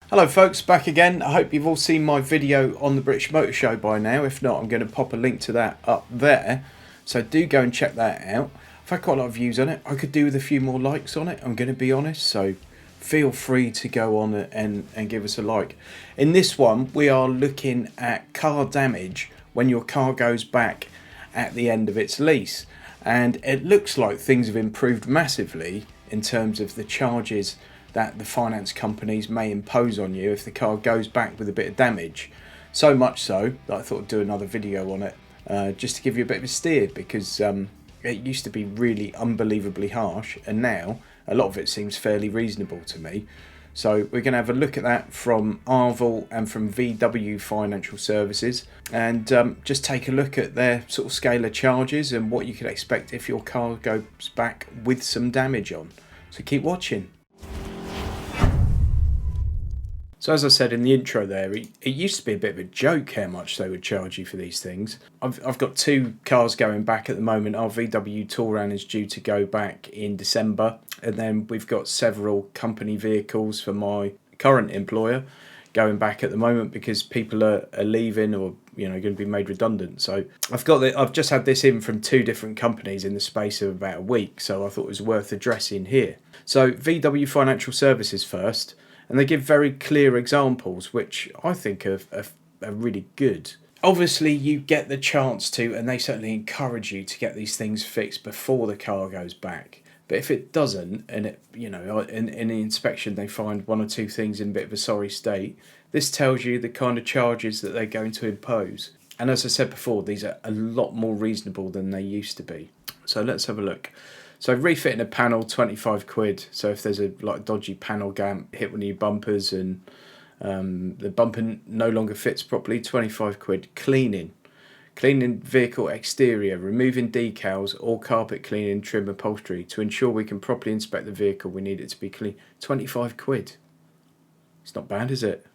Hello folks, back again. I hope you've all seen my video on the British Motor Show by now. If not, I'm going to pop a link to that up there. So do go and check that out. I've had quite a lot of views on it. I could do with a few more likes on it, I'm going to be honest. So feel free to go on and give us a like. In this one, we are looking at car damage when your car goes back at the end of its lease. And it looks like things have improved massively in terms of the charges that the finance companies may impose on you if the car goes back with a bit of damage. So much so that I thought I'd do another video on it, just to give you a bit of a steer, because it used to be really unbelievably harsh, and now a lot of it seems fairly reasonable to me. So we're going to have a look at that from ARVAL and from VW Financial Services, and just take a look at their sort of scale of charges and what you could expect if your car goes back with some damage on. So keep watching. So as I said in the intro there, it used to be a bit of a joke how much they would charge you for these things. I've got two cars going back at the moment. Our VW Touran is due to go back in December. And then we've got several company vehicles for my current employer going back at the moment because people are leaving or going to be made redundant. So I've just had this in from two different companies in the space of about a week. So I thought it was worth addressing here. So VW Financial Services first. And they give very clear examples, which I think are really good. Obviously, you get the chance to, and they certainly encourage you to get these things fixed before the car goes back. But if it doesn't, and it, in the inspection they find one or two things in a bit of a sorry state, this tells you the kind of charges that they're going to impose. And as I said before, these are a lot more reasonable than they used to be. So let's have a look. So refitting a panel, 25 quid. So if there's a dodgy panel gap, hit one of your bumpers and the bumper no longer fits properly, 25 quid. Cleaning vehicle exterior, removing decals or carpet cleaning, trim, upholstery. To ensure we can properly inspect the vehicle, we need it to be clean. 25 quid. It's not bad, is it?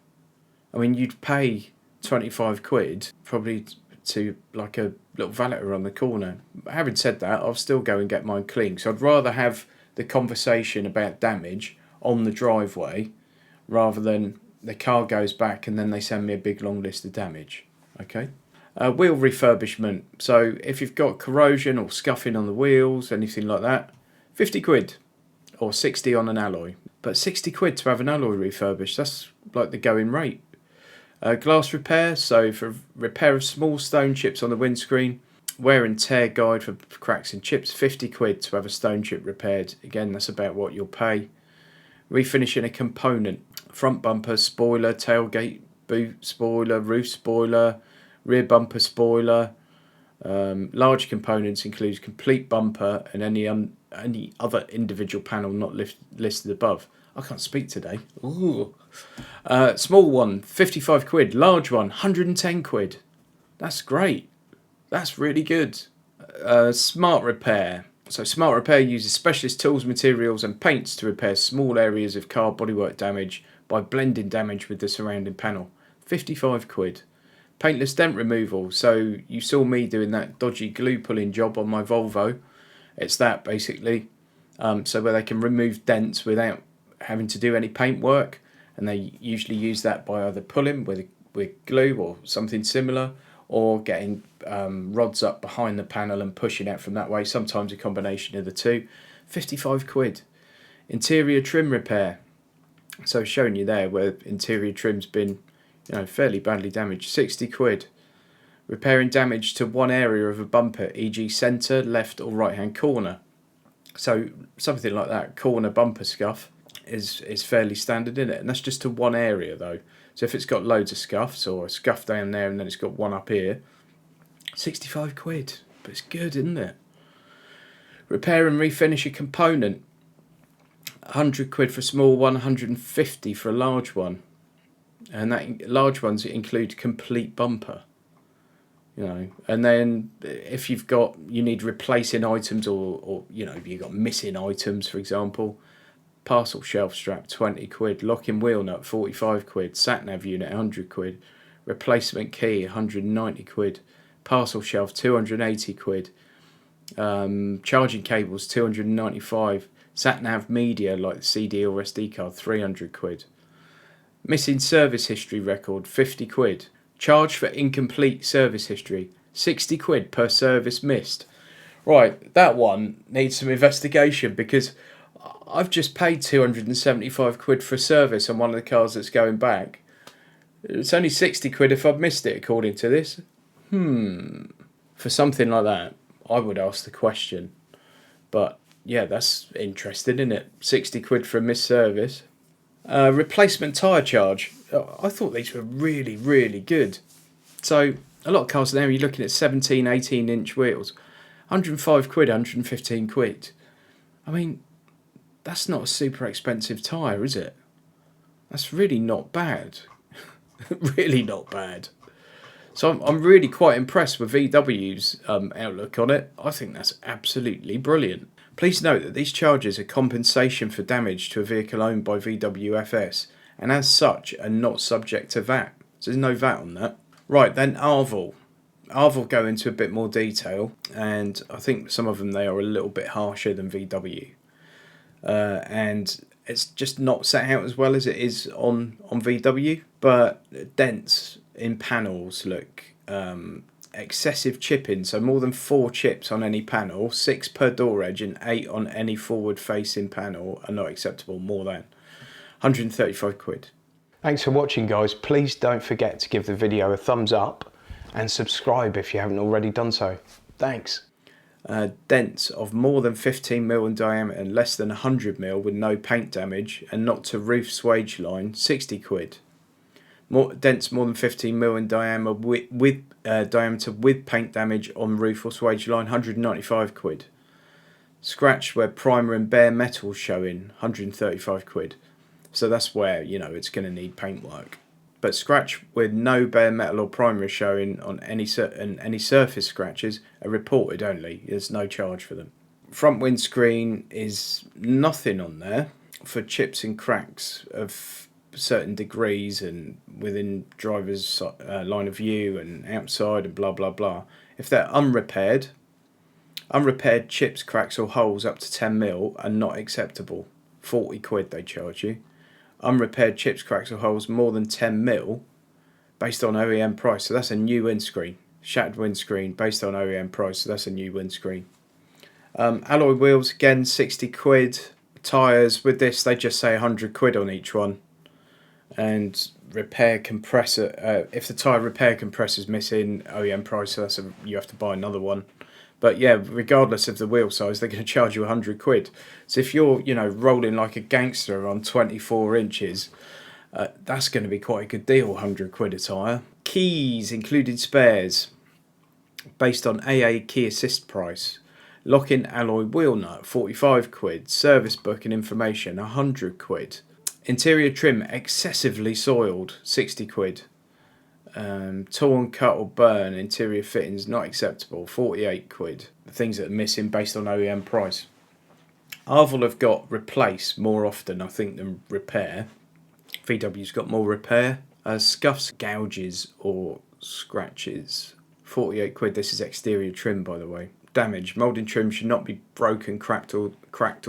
I mean, you'd pay 25 quid probably to like a little valeter on the corner. Having said that, I'll still go and get mine clean. So I'd rather have the conversation about damage on the driveway rather than the car goes back and then they send me a big long list of damage. Okay. Wheel refurbishment. So if you've got corrosion or scuffing on the wheels, anything like that, 50 quid or 60 on an alloy. But 60 quid to have an alloy refurbished, that's like the going rate. Glass repair, so for repair of small stone chips on the windscreen, wear and tear guide for cracks and chips, 50 quid to have a stone chip repaired. Again, that's about what you'll pay. Refinishing a component, front bumper, spoiler, tailgate, boot spoiler, roof spoiler, rear bumper spoiler. Large components include complete bumper and any other individual panel not listed above. I can't speak today. Ooh. Small one, 55 quid. Large one, 110 quid. That's great. That's really good. Smart repair. So smart repair uses specialist tools, materials and paints to repair small areas of car bodywork damage by blending damage with the surrounding panel. 55 quid. Paintless dent removal. So you saw me doing that dodgy glue pulling job on my Volvo. It's that basically. So where they can remove dents without having to do any paint work, and they usually use that by either pulling with glue or something similar, or getting rods up behind the panel and pushing out from that way, sometimes a combination of the two. 55 quid. Interior trim repair, so showing you there where interior trim's been fairly badly damaged, 60 quid. Repairing damage to one area of a bumper, e.g. centre, left or right hand corner, so something like that, corner bumper scuff is fairly standard, isn't it? And that's just to one area though. So if it's got loads of scuffs or a scuff down there and then it's got one up here, 65 quid. But it's good, isn't it? Repair and refinish a component, 100 quid for a small one, 150 for a large one. And that large ones include complete bumper. And then if you need replacing items or you've got missing items, for example, parcel shelf strap, 20 quid, locking wheel nut, 45 quid, sat-nav unit, 100 quid, replacement key, 190 quid, parcel shelf, 280 quid, charging cables, 295, sat-nav media like the CD or SD card, 300 quid. Missing service history record, 50 quid. Charge for incomplete service history, 60 quid per service missed. Right, that one needs some investigation, because I've just paid 275 quid for a service on one of the cars that's going back. It's only 60 quid if I've missed it, according to this. For something like that, I would ask the question. But yeah, that's interesting, isn't it? 60 quid for a missed service. Replacement tyre charge. I thought these were really, really good. So a lot of cars now, you're looking at 17, 18 inch wheels. 105 quid, 115 quid. I mean, that's not a super expensive tyre, is it? That's really not bad. Really not bad. So I'm really quite impressed with VW's outlook on it. I think that's absolutely brilliant. Please note that these charges are compensation for damage to a vehicle owned by VWFS, and as such are not subject to VAT. So there's no VAT on that. Right, then ARVAL. ARVAL go into a bit more detail, and I think some of them, they are a little bit harsher than VW. And it's just not set out as well as it is on VW. But dents in panels look excessive chipping, so more than 4 chips on any panel, 6 per door edge and 8 on any forward facing panel are not acceptable. More than 135 quid. Thanks for watching, guys. Please don't forget to give the video a thumbs up and subscribe if you haven't already done so. Thanks. Dents of more than 15mm in diameter and less than 100mm with no paint damage and not to roof swage line, 60 quid. Dents more than 15mm in diameter with paint damage on roof or swage line, 195 quid. Scratch where primer and bare metal showing, 135 quid. So that's where, you know, it's going to need paint work. But scratch with no bare metal or primer showing on any surface scratches are reported only. There's no charge for them. Front windscreen is nothing on there for chips and cracks of certain degrees and within driver's line of view and outside and blah blah blah. If they're unrepaired chips, cracks or holes up to 10mm are not acceptable. 40 quid they charge you. Unrepaired chips, cracks or holes more than 10mm based on OEM price, so that's a new windscreen. Shattered windscreen based on OEM price, so that's a new windscreen. Alloy wheels, again 60 quid. Tyres, with this they just say 100 quid on each one. And repair compressor, if the tyre repair compressor is missing, OEM price, so that's you have to buy another one. But yeah, regardless of the wheel size, they're going to charge you 100 quid. So if you're, you know, rolling like a gangster on 24 inches, that's going to be quite a good deal, 100 quid a tyre. Keys, including spares, based on AA key assist price. Lock-in alloy wheel nut, 45 quid. Service book and information, 100 quid. Interior trim, excessively soiled, 60 quid. Torn, cut or burn, interior fittings, not acceptable, 48 quid. The things that are missing based on OEM price. ARVAL have got replace more often, I think, than repair. VW's got more repair. Scuffs, gouges or scratches, 48 quid. This is exterior trim, by the way. Damage, moulding trim should not be broken, cracked or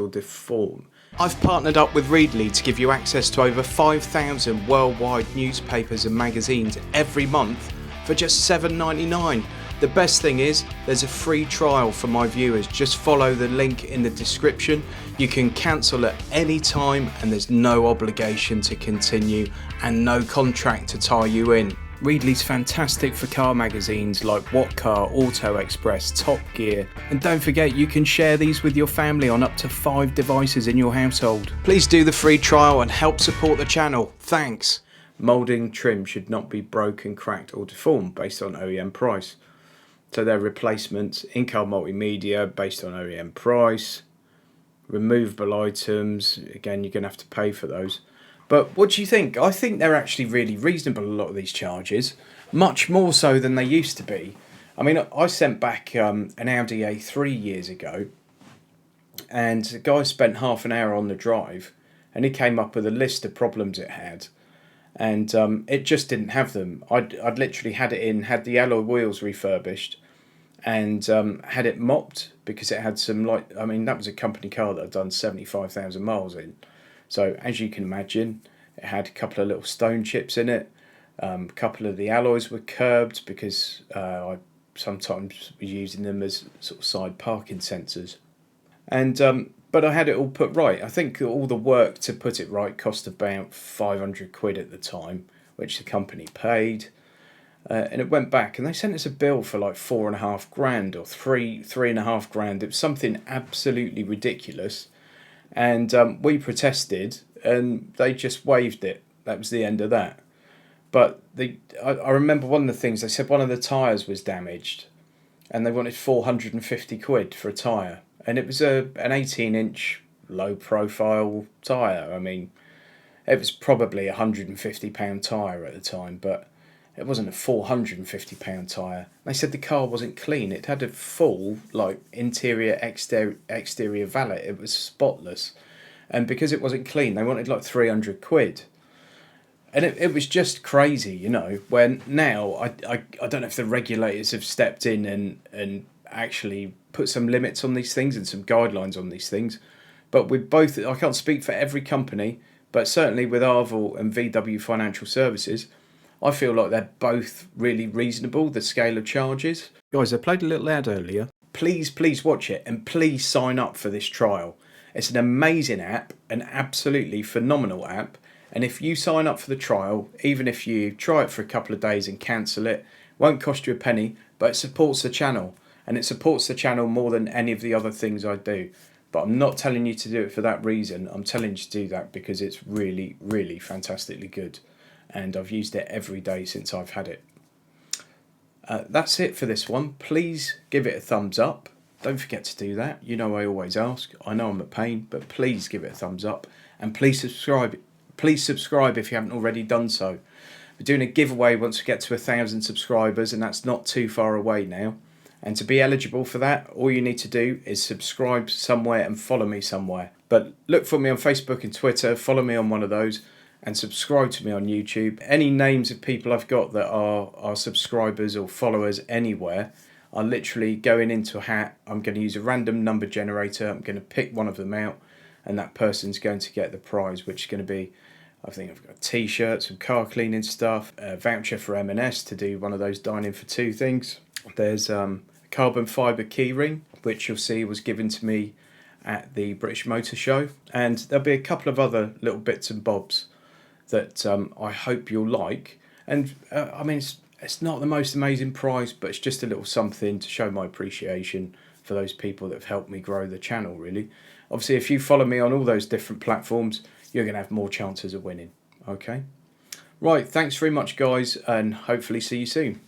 deformed. I've partnered up with Readly to give you access to over 5,000 worldwide newspapers and magazines every month for just $7.99. The best thing is there's a free trial for my viewers. Just follow the link in the description. You can cancel at any time and there's no obligation to continue and no contract to tie you in. Readly's fantastic for car magazines like What Car, Auto Express, Top Gear, and don't forget you can share these with your family on up to 5 devices in your household. Please do the free trial and help support the channel. Thanks. Moulding trim should not be broken, cracked or deformed based on OEM price. So they're replacements. In-car multimedia based on OEM price. Removable items, again you're going to have to pay for those. But what do you think? I think they're actually really reasonable, a lot of these charges. Much more so than they used to be. I mean, I sent back an Audi A3 years ago. And the guy spent half an hour on the drive. And he came up with a list of problems it had. And it just didn't have them. I'd literally had it in, had the alloy wheels refurbished. And had it mopped. Because it had some, like, I mean, that was a company car that had done 75,000 miles in. So, as you can imagine, It had a couple of little stone chips in it. A couple of the alloys were curbed because I sometimes was using them as sort of side parking sensors. And but I had it all put right. I think all the work to put it right cost about 500 quid at the time, which the company paid. And it went back and they sent us a bill for like 4.5 grand or 3.5 grand. It was something absolutely ridiculous. And we protested and they just waived it. That was the end of that. But I remember one of the things, they said one of the tyres was damaged and they wanted 450 quid for a tyre. And it was an 18-inch low profile tyre. I mean, it was probably a £150 tyre at the time, but it wasn't a £450 tyre. They said the car wasn't clean. It had a full like interior exterior valet. It was spotless. And because it wasn't clean, they wanted like 300 quid. And it was just crazy, you know, when now I don't know if the regulators have stepped in and actually put some limits on these things and some guidelines on these things. But with both, I can't speak for every company, but certainly with ARVAL and VW Financial Services, I feel like they're both really reasonable, the scale of charges. Guys, I played a little ad earlier. Please watch it and please sign up for this trial. It's an amazing app, an absolutely phenomenal app. And if you sign up for the trial, even if you try it for a couple of days and cancel it, won't cost you a penny, but it supports the channel. And it supports the channel more than any of the other things I do. But I'm not telling you to do it for that reason. I'm telling you to do that because it's really, really fantastically good. And I've used it every day since I've had it. That's it for this one. Please give it a thumbs up. Don't forget to do that. You know I always ask. I know I'm a pain, but please give it a thumbs up. And please subscribe. Please subscribe if you haven't already done so. We're doing a giveaway once we get to 1,000 subscribers, and that's not too far away now. And to be eligible for that, all you need to do is subscribe somewhere and follow me somewhere. But look for me on Facebook and Twitter, follow me on one of those, and subscribe to me on YouTube. Any names of people I've got that are subscribers or followers anywhere are literally going into a hat. I'm going to use a random number generator. I'm going to pick one of them out, and that person's going to get the prize, which is going to be, I think I've got a t-shirt, some car cleaning stuff, a voucher for M&S to do one of those dining for two things. There's a carbon fibre keyring, which you'll see was given to me at the British Motor Show. And there'll be a couple of other little bits and bobs that I hope you'll like. And I mean, it's not the most amazing prize, but it's just a little something to show my appreciation for those people that have helped me grow the channel, really. Obviously, if you follow me on all those different platforms, you're going to have more chances of winning. Okay? Right, thanks very much, guys, and hopefully see you soon.